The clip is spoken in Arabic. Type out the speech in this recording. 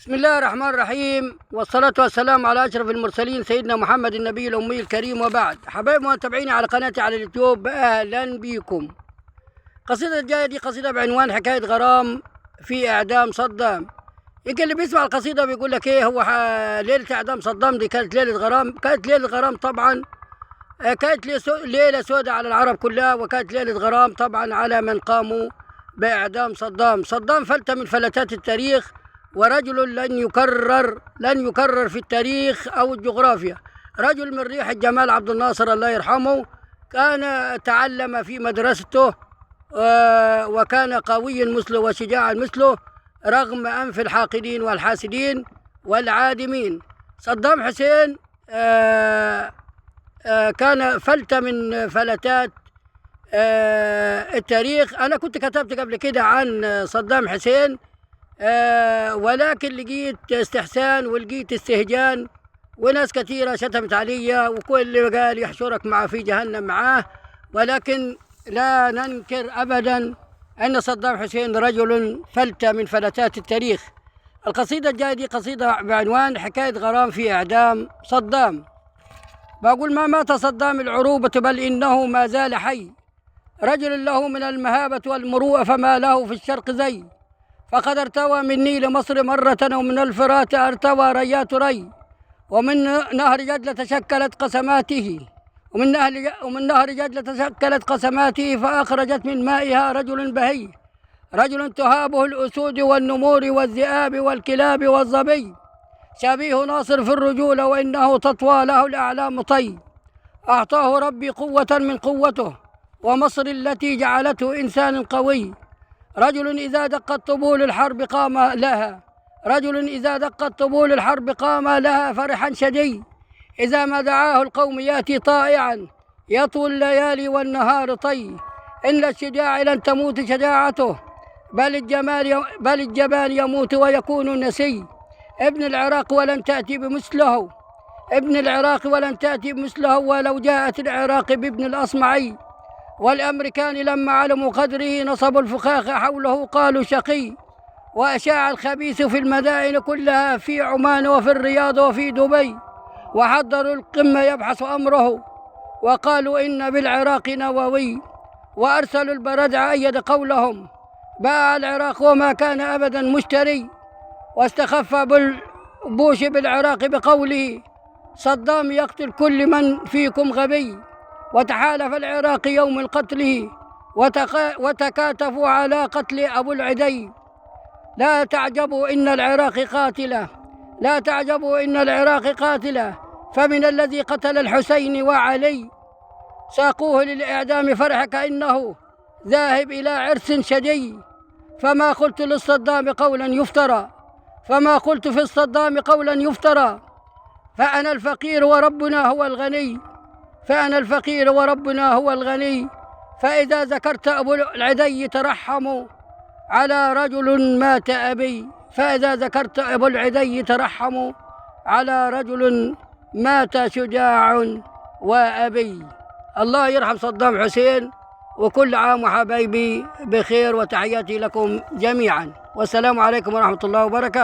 بسم الله الرحمن الرحيم، والصلاة والسلام على أشرف المرسلين سيدنا محمد النبي الأمي الكريم، وبعد. حبايب متابعيني على قناتي على اليوتيوب، أهلا بكم. قصيدة الجاية دي قصيدة بعنوان حكاية غرام في إعدام صدام. يمكن اللي بيسمع القصيدة بيقول لك إيه هو ليلة إعدام صدام دي كانت ليلة غرام. كانت ليلة غرام طبعا، كانت ليلة سوداء على العرب كلها، وكانت ليلة غرام طبعا على من قاموا بإعدام صدام. صدام فلتة من فلتات التاريخ، ورجل لن يكرر في التاريخ أو الجغرافيا. رجل من ريح الجمال عبد الناصر الله يرحمه، كان تعلم في مدرسته وكان قويا مثله وشجاعا مثله رغم أنف الحاقدين والحاسدين والعادمين. صدام حسين كان فلتة من فلتات التاريخ. أنا كنت كتبت قبل كده عن صدام حسين، ولكن لقيت استحسان ولقيت استهجان، وناس كثيرة شتمت علي، وكل اللي قال يحشرك معه في جهنم معاه. ولكن لا ننكر أبدا أن صدام حسين رجل فلتة من فلتات التاريخ. القصيدة الجاية دي قصيدة بعنوان حكاية غرام في إعدام صدام. بقول: ما مات صدام العروبة بل إنه ما زال حي، رجل له من المهابة والمروءة فما له في الشرق زي، فقد ارتوى من نيل مصر مرة، ومن الفرات ارتوى ريات ري، ومن نهر جدل تشكلت قسماته، ومن نهر جدل تشكلت قسماته، فأخرجت من مائها رجل بهي، رجل تهابه الأسود والنمور والذئاب والكلاب والظبي، شبيه ناصر في الرجولة وإنه تطوى له الأعلام طي، أعطاه ربي قوة من قوته، ومصر التي جعلته إنسان قوي، رجل إذا دقت طبول الحرب قام لها، رجل إذا دقت طبول الحرب قام لها فرحا شدي، إذا ما دعاه القوم يأتي طائعا يطوي الليالي والنهار طي، إن الشجاع لن تموت شجاعته بل الجبان يموت ويكون نسي، ابن العراق ولن تأتي بمثله، ابن العراق ولن تأتي بمثله، ولو جاءت العراق بابن الأصمعي، والأمريكان لما علموا قدره نصبوا الفخاخ حوله قالوا شقي، وأشاع الخبيث في المدائن كلها، في عمان وفي الرياض وفي دبي، وحضروا القمة يبحث أمره، وقالوا إن بالعراق نووي، وأرسلوا البردع أيد قولهم، باع العراق وما كان أبدا مشتري، واستخف بوش بالعراق بقوله: صدام يقتل كل من فيكم غبي، وتحالف العراق يوم قتله وتكاتفوا على قتل أبو العدي. لا تعجبوا إن العراق قاتلة، لا تعجبوا إن العراق قاتلة، فمن الذي قتل الحسين وعلي ساقوه للإعدام فرح كأنه ذاهب إلى عرس شجي، فما قلت للصدام قولا يفترى، فما قلت في الصدام قولا يفترى، فأنا الفقير وربنا هو الغني، فأنا الفقير وربنا هو الغني، فإذا ذكرت أبو العدي ترحموا على رجل مات أبي، فإذا ذكرت أبو العدي ترحموا على رجل مات شجاع وأبي. الله يرحم صدام حسين، وكل عام وحبايبي بخير، وتحياتي لكم جميعا، والسلام عليكم ورحمة الله وبركاته.